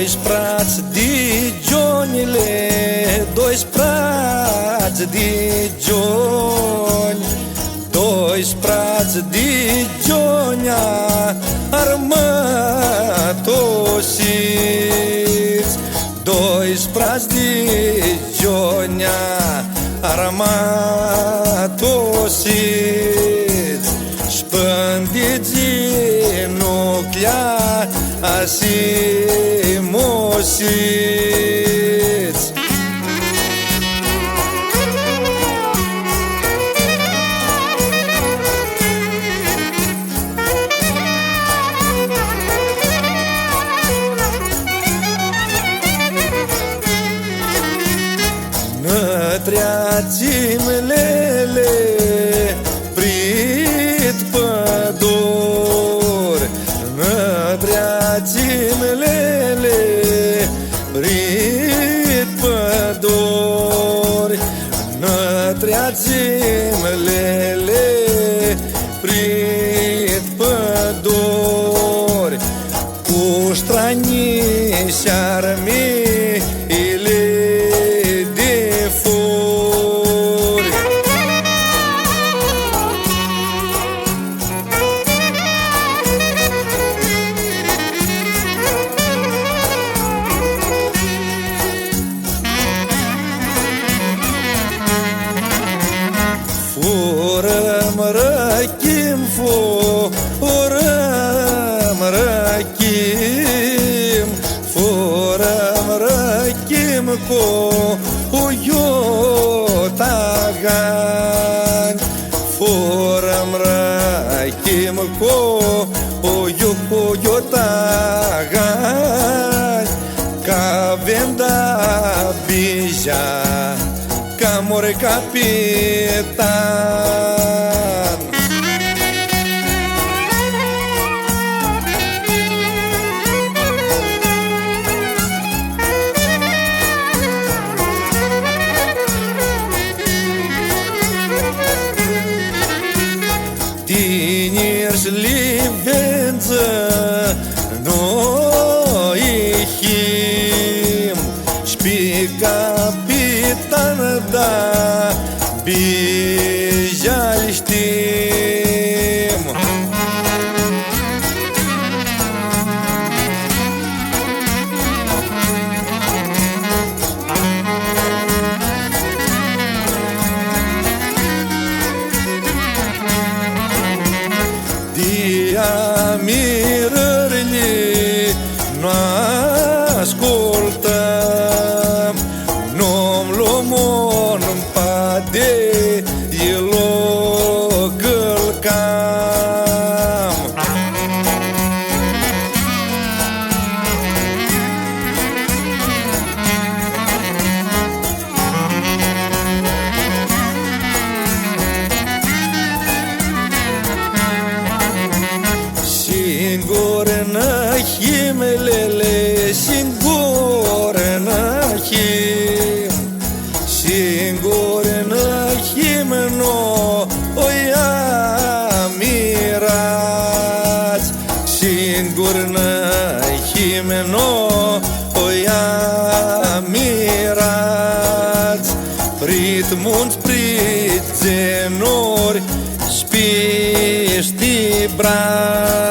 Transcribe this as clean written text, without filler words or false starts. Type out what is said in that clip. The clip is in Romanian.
sprați digionile, doi sprați digioni, doi sprați digionia armătosiți, doi sprați digionia armătosiți, spândiți nuclea asimosiți. Nătreațimlele prit pădor, nătreațimlele prit pădor, nătreațimlele prit pădor, cu stranii și-armiile de furi. Furăm răchim, furăm răchim, furăm răchim cu uiotagani, furăm răchim cu uiotagani, ca venda bija, ca mor capitan. Tineri livență noi him, șpi capitan da bijal știm. Mirările n-ascultăm, nu-mi luăm un pade, el-o călcam. Singur năhimlele, singur năhim, singur năhim no oi amirați, singur năhim no oi amirați, prit munți, prit zenori, spiști brați.